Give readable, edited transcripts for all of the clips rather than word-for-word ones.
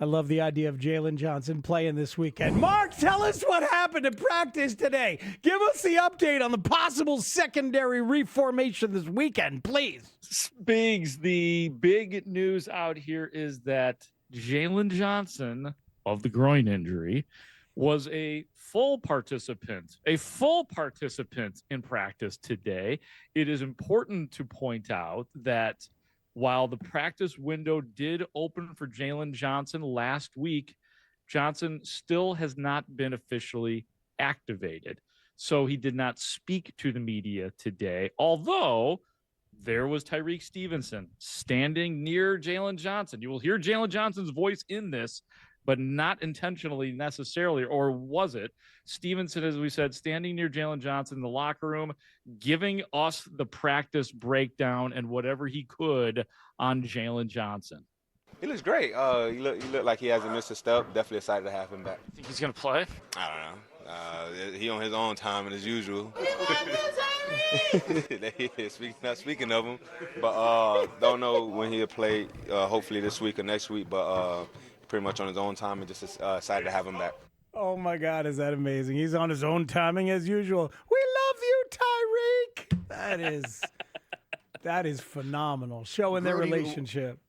I love the idea of Jaylen Johnson playing this weekend. Mark, tell us what happened in practice today. Give us the update on the possible secondary reformation this weekend, please. Spigs, the big news out here is that Jaylen Johnson of the groin injury was a full participant in practice today. It is important to point out that while the practice window did open for Jaylen Johnson last week, Johnson still has not been officially activated. So he did not speak to the media today, although there was Tyrique Stevenson standing near Jaylen Johnson. You will hear Jaylen Johnson's voice in this, but not intentionally necessarily, or was it? Stevenson, as we said, standing near Jaylen Johnson in the locker room, giving us the practice breakdown and whatever he could on Jaylen Johnson. He looks great. He look like he hasn't missed a step. Definitely excited to have him back. Think he's going to play? I don't know. He on his own time as usual. Speaking of him, but don't know when he'll play. Hopefully this week or next week, but pretty much on his own time and just excited to have him back. Oh, my God, is that amazing. He's on his own timing as usual. We love you, Tyrique. That is phenomenal, showing their relationship.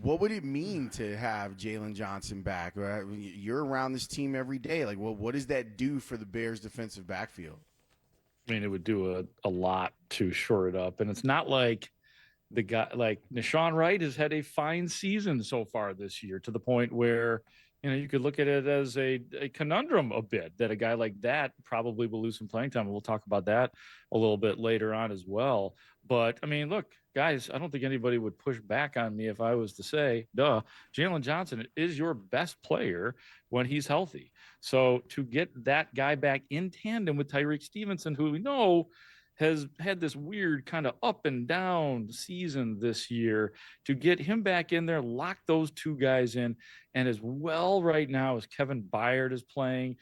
What would it mean to have Jaylen Johnson back? Right? You're around this team every day. Like, what does that do for the Bears' defensive backfield? I mean, it would do a lot to shore it up. And it's not like the guy like Nahshon Wright has had a fine season so far this year, to the point where, you know, you could look at it as a conundrum a bit, that a guy like that probably will lose some playing time. And we'll talk about that a little bit later on as well. But I mean, look, guys, I don't think anybody would push back on me if I was to say, Jaylen Johnson is your best player when he's healthy. So to get that guy back in tandem with Tyrique Stevenson, who we know has had this weird kind of up and down season this year, to get him back in there, lock those two guys in, and as well right now as Kevin Byard is playing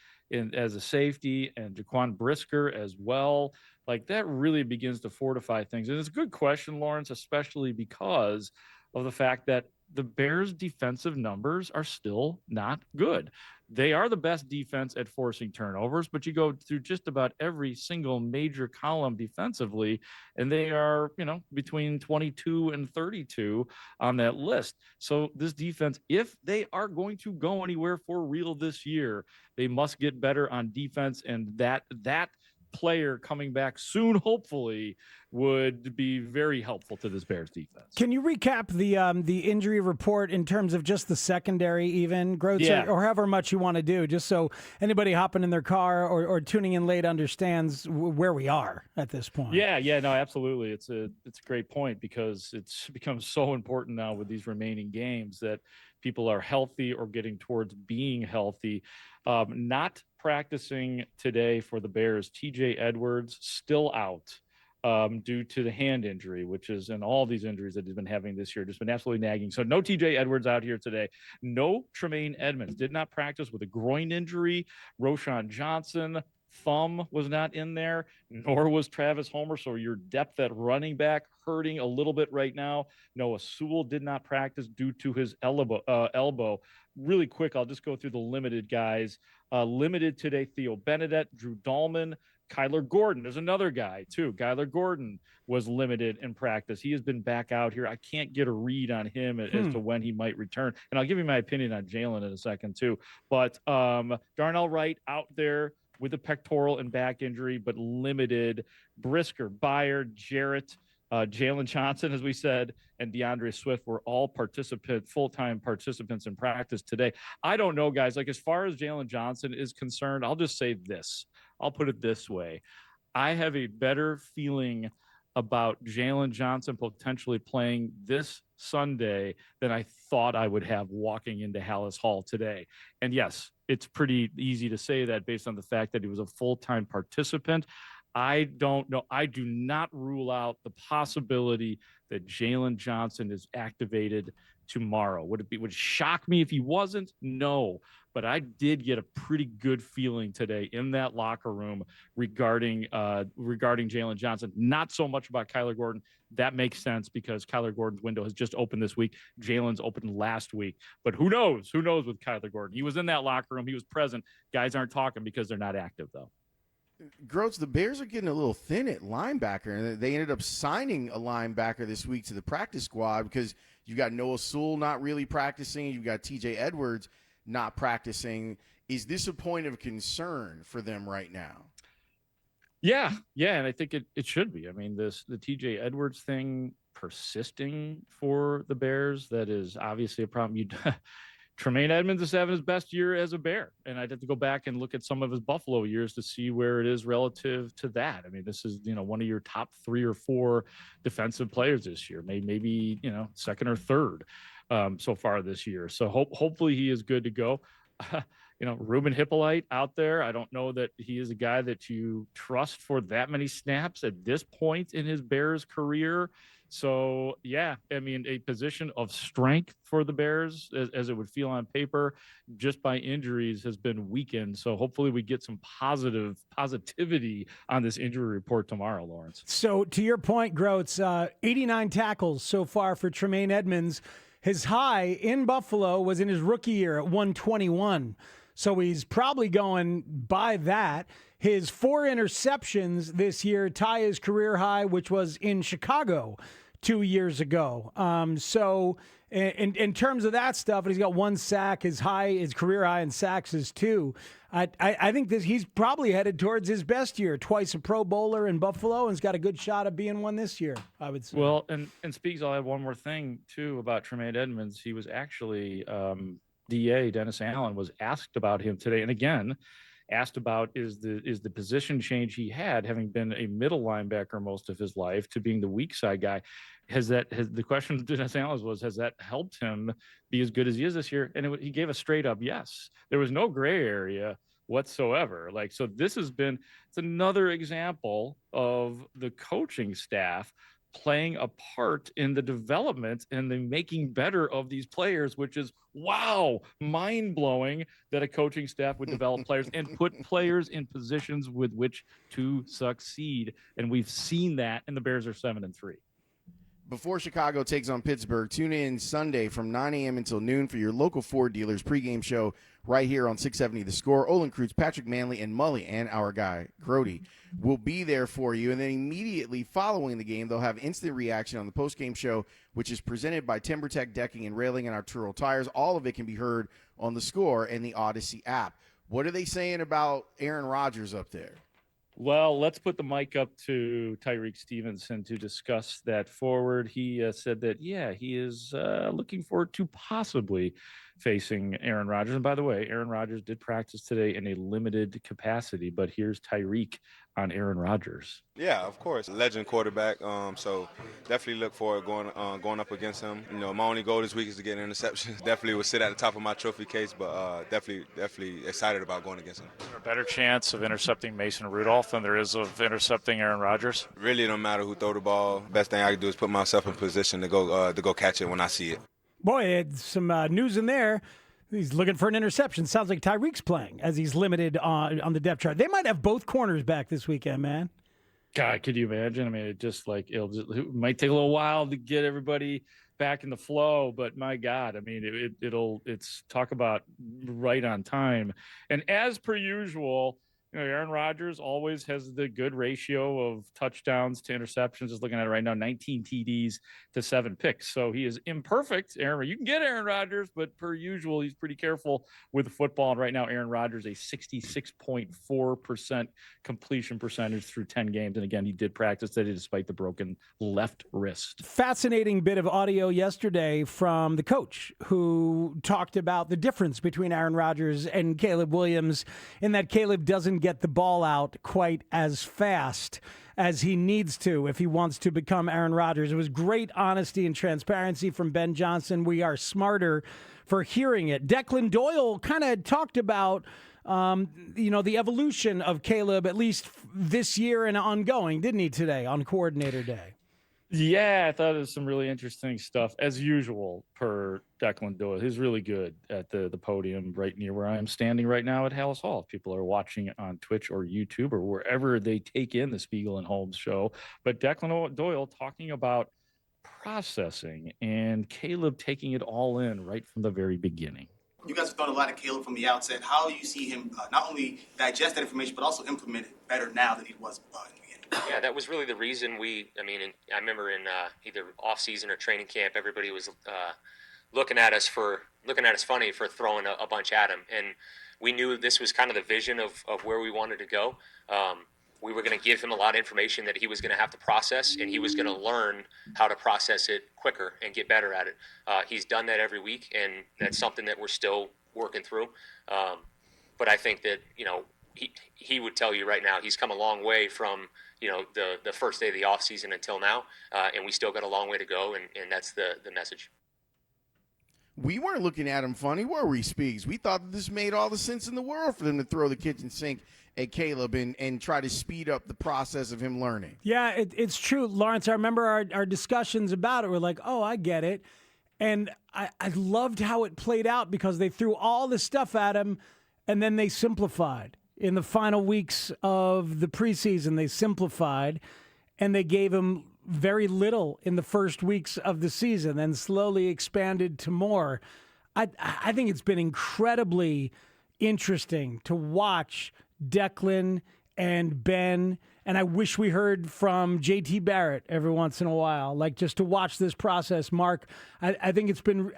as a safety, and Jaquan Brisker as well, like that really begins to fortify things. And it's a good question, Lawrence, especially because of the fact that the Bears' defensive numbers are still not good. They are the best defense at forcing turnovers, but you go through just about every single major column defensively, and they are, you know, between 22 and 32 on that list. So this defense, if they are going to go anywhere for real this year, they must get better on defense, and that player coming back soon, hopefully, would be very helpful to this Bears defense. Can you recap the injury report in terms of just the secondary, even, Grote, or however much you want to do, just so anybody hopping in their car or tuning in late understands where we are at this point? Yeah, no, absolutely. It's a great point, because it's become so important now with these remaining games that people are healthy or getting towards being healthy. Not practicing today for the Bears, TJ Edwards still out due to the hand injury, which is, in all these injuries that he's been having this year, just been absolutely nagging. So no TJ Edwards out here today. No Tremaine Edmonds, did not practice with a groin injury. Roschon Johnson, thumb, was not in there, nor was Travis Homer. So your depth at running back hurting a little bit right now. Noah Sewell did not practice due to his elbow. Really quick, I'll just go through the limited guys. Limited today, Theo Benedette, Drew Dahlman, Kyler Gordon. There's another guy, too. Kyler Gordon was limited in practice. He has been back out here. I can't get a read on him as to when he might return. And I'll give you my opinion on Jaylen in a second, too. But Darnell Wright out there with a pectoral and back injury, but limited. Brisker, Byard, Jarrett, Jaylen Johnson, as we said, and DeAndre Swift were all full-time participants in practice today. I don't know, guys. Like, as far as Jaylen Johnson is concerned, I'll just say this. I'll put it this way. I have a better feeling about Jaylen Johnson potentially playing this Sunday than I thought I would have walking into Halas Hall today. And yes, it's pretty easy to say that based on the fact that he was a full-time participant. I don't know. I do not rule out the possibility that Jaylen Johnson is activated tomorrow. Would it shock me if he wasn't? No. But I did get a pretty good feeling today in that locker room regarding Jaylen Johnson. Not so much about Kyler Gordon. That makes sense because Kyler Gordon's window has just opened this week. Jalen's opened last week. But who knows? Who knows with Kyler Gordon? He was in that locker room. He was present. Guys aren't talking because they're not active, though. Grote, the Bears are getting a little thin at linebacker, and they ended up signing a linebacker this week to the practice squad because you've got Noah Sewell not really practicing. You've got TJ Edwards not practicing. Is this a point of concern for them right now? Yeah, and I think it should be. I mean, the TJ Edwards thing persisting for the Bears, that is obviously a problem. Tremaine Edmonds is having his best year as a Bear, and I'd have to go back and look at some of his Buffalo years to see where it is relative to that. I mean, this is, one of your top 3 or 4 defensive players this year, maybe second or third so far this year. So hopefully he is good to go. Ruben Hippolyte out there, I don't know that he is a guy that you trust for that many snaps at this point in his Bears career. So, yeah, I mean, a position of strength for the Bears, as it would feel on paper, just by injuries has been weakened. So hopefully we get some positivity on this injury report tomorrow, Lawrence. So to your point, Grote, 89 tackles so far for Tremaine Edmonds. His high in Buffalo was in his rookie year at 121. So he's probably going by that. His 4 interceptions this year tie his career high, which was in Chicago 2 years ago. So in terms of that stuff, and he's got 1 sack. His career high in sacks is 2. I think he's probably headed towards his best year. Twice a Pro Bowler in Buffalo, and he's got a good shot of being one this year, I would say. Well, and Speaks, I'll add one more thing, too, about Tremaine Edmonds. He was actually DA Dennis Allen was asked about him today, and again asked about is the position change he had, having been a middle linebacker most of his life, to being the weak side guy. The question to Dennis Allen was, has that helped him be as good as he is this year? And he gave a straight up yes. There was no gray area whatsoever. So it's another example of the coaching staff playing a part in the development and the making better of these players, which is, wow, mind-blowing that a coaching staff would develop players and put players in positions with which to succeed. And we've seen that, and the Bears are 7-3. Before Chicago takes on Pittsburgh, tune in Sunday from 9 a.m. until noon for your local Ford dealers pregame show right here on 670 The Score. Olin Kreutz, Patrick Manley, and Mully, and our guy, Grote, will be there for you. And then immediately following the game, they'll have instant reaction on the postgame show, which is presented by TimberTech Decking and Railing and Arturo Tires. All of it can be heard on The Score and the Odyssey app. What are they saying about Aaron Rodgers up there? Well, let's put the mic up to Tyreek Stevenson to discuss that forward. He said that, he is looking forward to possibly facing Aaron Rodgers. And by the way, Aaron Rodgers did practice today in a limited capacity, but here's Tyreek on Aaron Rodgers. Yeah, of course. Legend quarterback. So definitely look forward going up against him. My only goal this week is to get an interception. Definitely would sit at the top of my trophy case, but definitely excited about going against him. Is there a better chance of intercepting Mason Rudolph than there is of intercepting Aaron Rodgers? Really don't matter who throw the ball. Best thing I can do is put myself in position to go catch it when I see it. Boy, it's some news in there. He's looking for an interception. Sounds like Tyreek's playing as he's limited on the depth chart. They might have both corners back this weekend, man. God, could you imagine? I mean, it might take a little while to get everybody back in the flow, but my God, I mean, it's talk about right on time. And as per usual, Aaron Rodgers always has the good ratio of touchdowns to interceptions. Just looking at it right now, 19 TDs to 7 picks. So he is imperfect. You can get Aaron Rodgers, but per usual, he's pretty careful with the football. And right now, Aaron Rodgers, a 66.4% completion percentage through 10 games. And again, he did practice today despite the broken left wrist. Fascinating bit of audio yesterday from the coach who talked about the difference between Aaron Rodgers and Caleb Williams in that Caleb doesn't get the ball out quite as fast as he needs to if he wants to become Aaron Rodgers. It was great honesty and transparency from Ben Johnson. We are smarter for hearing it. Declan Doyle kind of talked about the evolution of Caleb, at least this year and ongoing, didn't he, today on Coordinator Day? Yeah, I thought it was some really interesting stuff, as usual, per Declan Doyle. He's really good at the podium right near where I am standing right now at Halas Hall. If people are watching on Twitch or YouTube or wherever they take in the Spiegel and Holmes show. But Declan Doyle talking about processing and Caleb taking it all in right from the very beginning. You guys have thrown a lot of Caleb from the outset. How do you see him not only digest that information, but also implement it better now than he was in the beginning? Yeah, that was really the reason I remember in either off-season or training camp, everybody was looking at us funny for throwing a bunch at him. And we knew this was kind of the vision of where we wanted to go. We were going to give him a lot of information that he was going to have to process, and he was going to learn how to process it quicker and get better at it. He's done that every week, and that's something that we're still working through. But I think that, he would tell you right now he's come a long way from, the first day of the offseason until now, and we still got a long way to go, and that's the message. We weren't looking at him funny, were we, Speaks? We thought that this made all the sense in the world for them to throw the kitchen sink at Caleb and try to speed up the process of him learning. Yeah, it's true, Lawrence. I remember our discussions about it. We're like, oh, I get it. And I loved how it played out because they threw all this stuff at him, and then they simplified. In the final weeks of the preseason, they simplified, and they gave him very little in the first weeks of the season, then slowly expanded to more. I think it's been incredibly interesting to watch Declan and Ben, and I wish we heard from JT Barrett every once in a while, like just to watch this process. Mark, I think it's been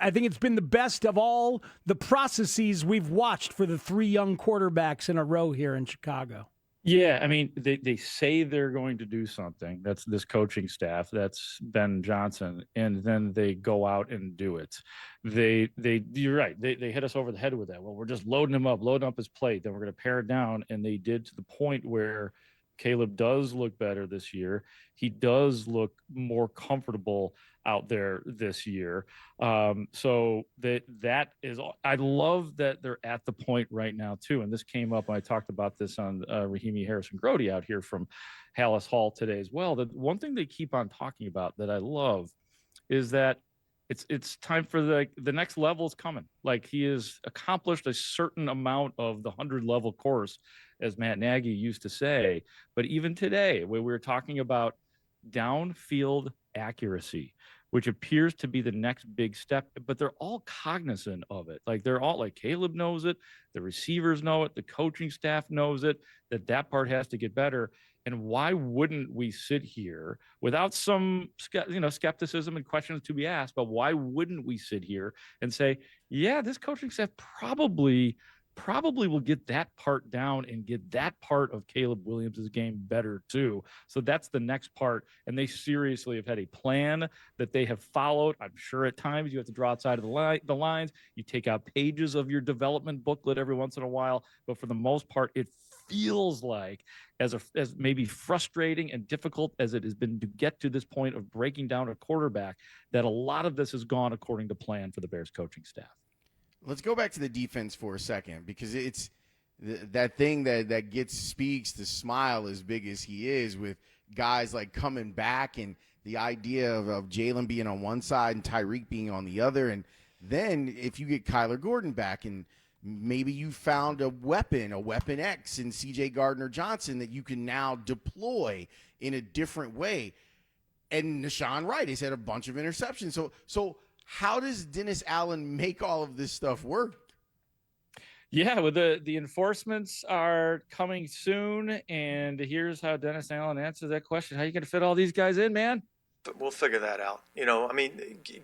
the best of all the processes we've watched for the three young quarterbacks in a row here in Chicago. Yeah, I mean, they say they're going to do something. That's this coaching staff. That's Ben Johnson, and then they go out and do it. You're right. They hit us over the head with that. Well, we're just loading up his plate. Then we're going to pare it down, and they did to the point where Caleb does look better this year. He does look more comfortable out there this year. So that is, I love that they're at the point right now too. And this came up when I talked about this on Rahimi Harrison Grote out here from Halas Hall today as well. The one thing they keep on talking about that I love is that it's time for the next level is coming. Like he has accomplished a certain amount of the 100-level course, as Matt Nagy used to say. But even today, where we were talking about downfield accuracy, which appears to be the next big step, but they're all cognizant of it. Like they're all like Caleb knows it, the receivers know it, the coaching staff knows it, that part has to get better. And why wouldn't we sit here without some, skepticism and questions to be asked, but why wouldn't we sit here and say, yeah, this coaching staff probably will get that part down and get that part of Caleb Williams' game better too. So that's the next part. And they seriously have had a plan that they have followed. I'm sure at times you have to draw outside of the lines. You take out pages of your development booklet every once in a while. But for the most part, it feels like as maybe frustrating and difficult as it has been to get to this point of breaking down a quarterback, that a lot of this has gone according to plan for the Bears coaching staff. Let's go back to the defense for a second, because it's that thing that gets Speaks to smile as big as he is, with guys like coming back and the idea of Jaylen being on one side and Tyreek being on the other. And then if you get Kyler Gordon back and maybe you found a weapon X in C.J. Gardner-Johnson that you can now deploy in a different way. And Nashawn Wright has had a bunch of interceptions. So how does Dennis Allen make all of this stuff work? Yeah, well, the enforcements are coming soon, and here's how Dennis Allen answers that question. How are you going to fit all these guys in, man? We'll figure that out.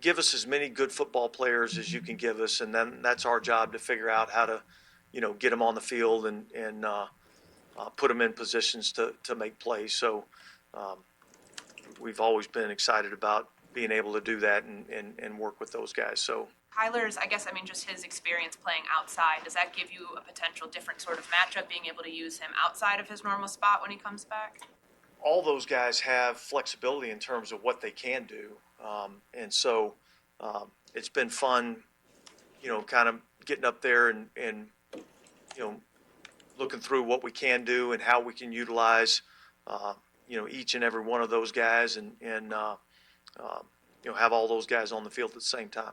Give us as many good football players as you can give us, and then that's our job to figure out how to, get them on the field and put them in positions to make plays. So we've always been excited about being able to do that and work with those guys. So Kyler's, just his experience playing outside, does that give you a potential different sort of matchup, being able to use him outside of his normal spot when he comes back? All those guys have flexibility in terms of what they can do. And so it's been fun, kind of getting up there and looking through what we can do and how we can utilize, each and every one of those guys. And have all those guys on the field at the same time.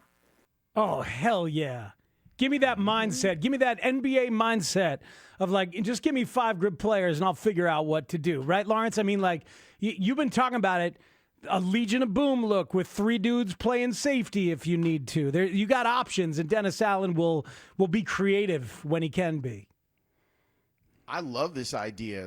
Oh, hell yeah. Give me that mindset. Give me that NBA mindset of like, just give me 5 good players and I'll figure out what to do. Right, Lawrence? I mean, like, you've been talking about it. A Legion of Boom look with 3 dudes playing safety if you need to. You got options, and Dennis Allen will be creative when he can be. I love this idea.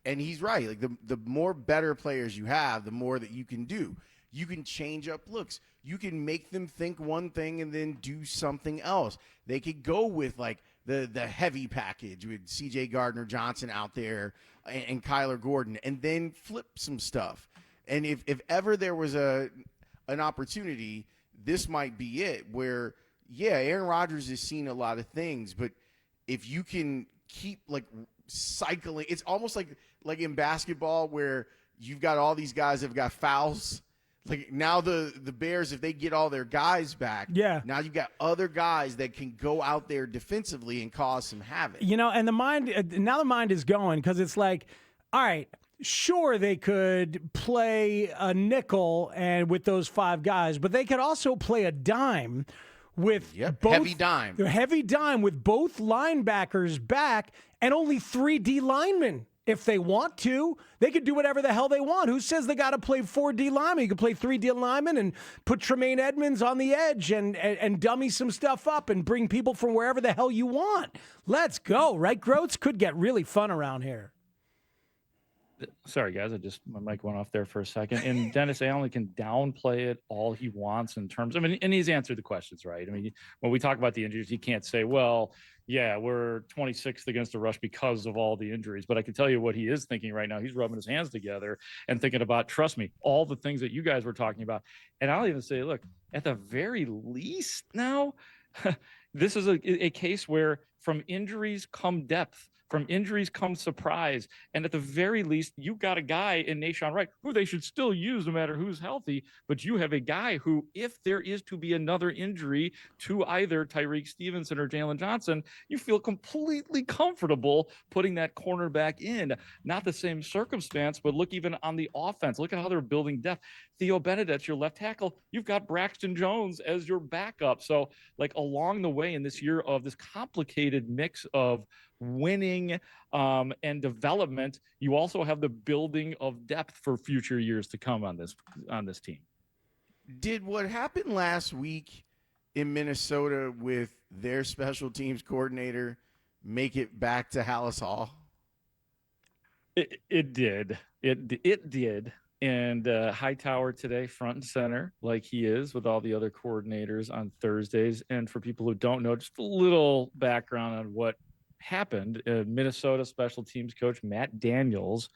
And he's right. Like the more better players you have, the more that you can do. You can change up looks. You can make them think one thing and then do something else. They could go with like the heavy package with C.J. Gardner-Johnson out there and Kyler Gordon, and then flip some stuff. And if ever there was an opportunity, this might be it. Where Aaron Rodgers has seen a lot of things, but if you can keep like cycling, it's almost like in basketball where you've got all these guys that have got fouls. Like now the Bears, if they get all their guys back, now you've got other guys that can go out there defensively and cause some havoc. And the mind is going, because it's like, all right, sure, they could play a nickel and with those 5 guys, but they could also play a dime with both heavy dime with both linebackers back and only 3 D linemen. If they want to, they could do whatever the hell they want. Who says they got to play 4 D linemen? You could play 3 D linemen and put Tremaine Edmonds on the edge and dummy some stuff up and bring people from wherever the hell you want. Let's go, right? Grotes could get really fun around here. Sorry, guys. My mic went off there for a second. And Dennis Allen can downplay it all he wants in terms of, and he's answered the questions, right? I mean, when we talk about the injuries, he can't say, well, yeah, we're 26th against the rush because of all the injuries. But I can tell you what he is thinking right now. He's rubbing his hands together and thinking about, trust me, all the things that you guys were talking about. And I'll even say, look, at the very least now, this is a case where from injuries come depth. From injuries comes surprise. And at the very least, you got a guy in Nahshon Wright who they should still use no matter who's healthy. But you have a guy who, if there is to be another injury to either Tyreek Stevenson or Jaylon Johnson, you feel completely comfortable putting that cornerback in. Not the same circumstance, but look even on the offense. Look at how they're building depth. Theo Benedet's your left tackle. You've got Braxton Jones as your backup. So, like, along the way in this year of this complicated mix of winning and development, you also have the building of depth for future years to come on this team. Did what happened last week in Minnesota with their special teams coordinator make it back to Halas Hall? It did. It did. And Hightower today, front and center, like he is with all the other coordinators on Thursdays. And for people who don't know, just a little background on what happened. Minnesota special teams coach Matt Daniels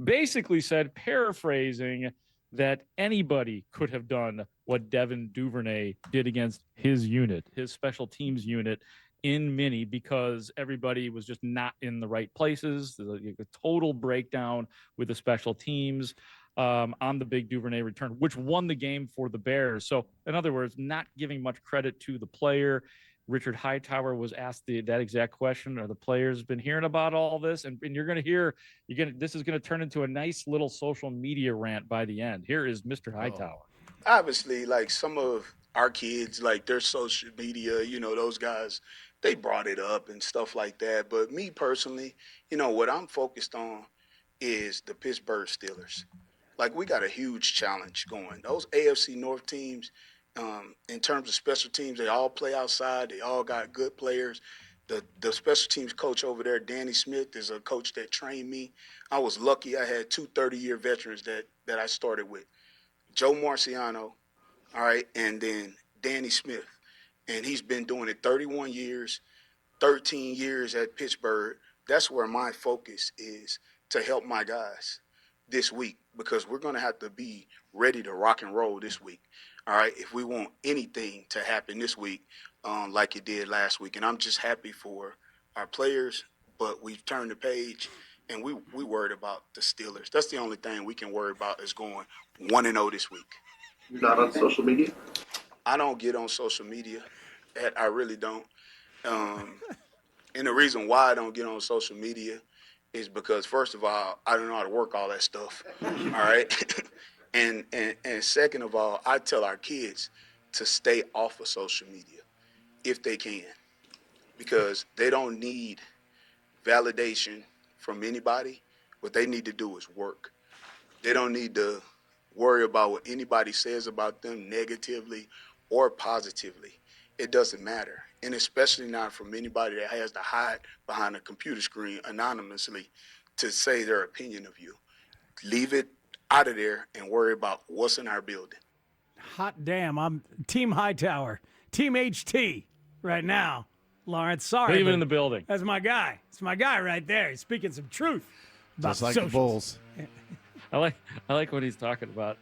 basically said, paraphrasing, that anybody could have done what Devin Duvernay did against his unit, his special teams unit in Mini, because everybody was just not in the right places. There's a total breakdown with the special teams on the big Duvernay return, which won the game for the Bears. So, in other words, not giving much credit to the player. Richard Hightower was asked that exact question. Are the players been hearing about all this? And you're going to hear, this is going to turn into a nice little social media rant by the end. Here is Mr. Hightower. Obviously, like some of our kids, like their social media, those guys, they brought it up and stuff like that. But me personally, what I'm focused on is the Pittsburgh Steelers. Like, we got a huge challenge going. Those AFC North teams, in terms of special teams, they all play outside. They all got good players. The special teams coach over there, Danny Smith, is a coach that trained me. I was lucky. I had 2 30-year veterans that I started with. Joe Marciano, all right, and then Danny Smith. And he's been doing it 31 years, 13 years at Pittsburgh. That's where my focus is, to help my guys this week, because we're going to have to be ready to rock and roll this week. All right, if we want anything to happen this week like it did last week. And I'm just happy for our players, but we've turned the page, and we worried about the Steelers. That's the only thing we can worry about, is going 1-0 this week. You're not on social media? I don't get on social media. I really don't. And the reason why I don't get on social media is because, first of all, I don't know how to work all that stuff. All right? And second of all, I tell our kids to stay off of social media if they can, because they don't need validation from anybody. What they need to do is work. They don't need to worry about what anybody says about them negatively or positively. It doesn't matter. And especially not from anybody that has to hide behind a computer screen anonymously to say their opinion of you. Leave it out of there and worry about what's in our building. Hot damn, I'm Team Hightower, Team HT right now. Lawrence, sorry. Leave it in the building. That's my guy. It's my guy right there. He's speaking some truth about Just like socials. the Bulls. I like when he's talking about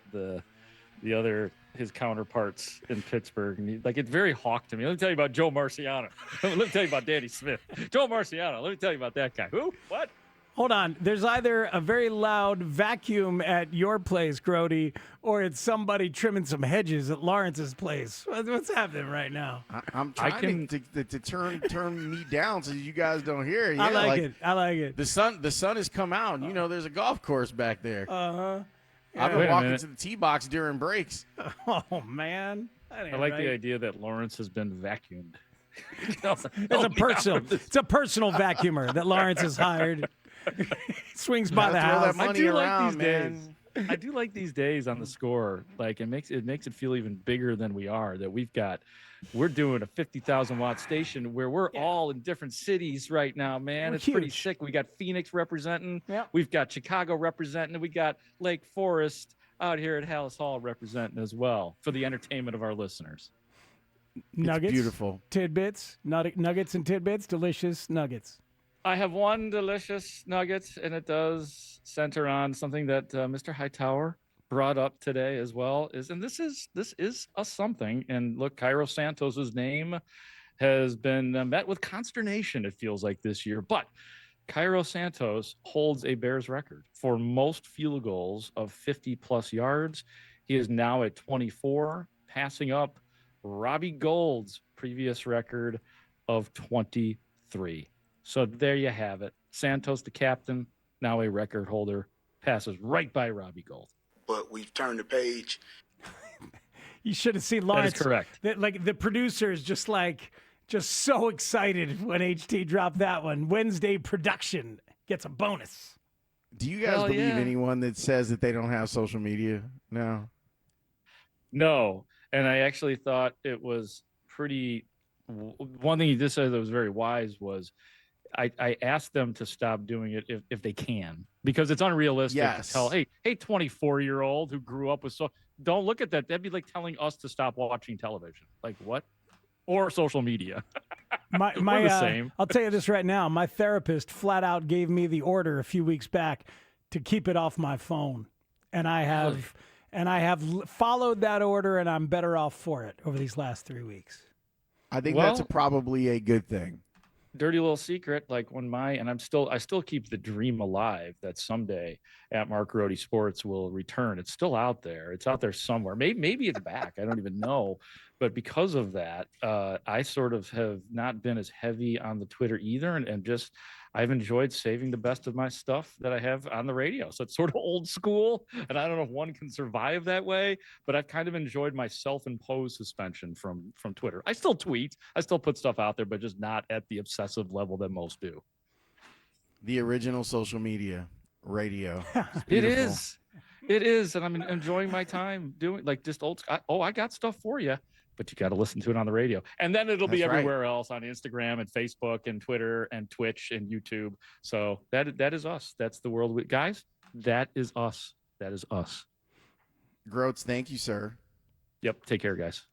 his counterparts in Pittsburgh, and it's very Haugh to me. Let me tell you about Joe Marciano. Let me tell you about Danny Smith. Joe Marciano. Let me tell you about that guy. Who? What? Hold on. There's either a very loud vacuum at your place, Grote, or it's somebody trimming some hedges at Lawrence's place. What's happening right now? I'm trying to turn me down so you guys don't hear it. Yeah, I like it. I like it. The sun has come out. You know, there's a golf course back there. Uh-huh. Yeah. I've been walking to the tee box during breaks. Oh, man. I like the idea that Lawrence has been vacuumed. It's a personal vacuumer that Lawrence has hired. Swings by the house. That money around, man. I do like these days on the score. Like it makes it feel even bigger than we are. That we're doing a 50,000 watt station where we're all in different cities right now, man. It's pretty sick. We got Phoenix representing. Yeah. We've got Chicago representing. We got Lake Forest out here at Halas Hall representing as well for the entertainment of our listeners. Nuggets, beautiful tidbits, nuggets and tidbits, delicious nuggets. I have one delicious nugget, and it does center on something that Mr. Hightower brought up today as well. This is a something. And look, Cairo Santos's name has been met with consternation, it feels like, this year. But Cairo Santos holds a Bears record for most field goals of 50-plus yards. He is now at 24, passing up Robbie Gould's previous record of 23. So there you have it. Santos, the captain, now a record holder, passes right by Robbie Gould. But we've turned the page. You should have seen Lawrence. That is correct. The producers just so excited when HT dropped that one. Wednesday production gets a bonus. Do you guys believe anyone that says that they don't have social media now? No. And I actually thought it was pretty – one thing he just said that was very wise was I asked them to stop doing it if they can, because it's unrealistic to tell, hey, 24-year-old who grew up with – don't look at that. That'd be like telling us to stop watching television. Like what? Or social media. We're the same. I'll tell you this right now. My therapist flat out gave me the order a few weeks back to keep it off my phone. And I have followed that order, and I'm better off for it over these last 3 weeks. I think that's probably a good thing. Dirty little secret, like when I still keep the dream alive that someday at Mark Grote Sports will return. It's still out there. It's out there somewhere. Maybe it's back. I don't even know. But because of that, I sort of have not been as heavy on the Twitter either, and just I've enjoyed saving the best of my stuff that I have on the radio. So it's sort of old school, and I don't know if one can survive that way, but I've kind of enjoyed my self-imposed suspension from Twitter. I still tweet. I still put stuff out there, but just not at the obsessive level that most do. The original social media radio. It is. And I'm enjoying my time doing just old. I got stuff for you, but you got to listen to it on the radio. And then it'll be everywhere else on Instagram and Facebook and Twitter and Twitch and YouTube. So that is us. That's the world. Guys, that is us. That is us. Grote, thank you, sir. Yep. Take care, guys.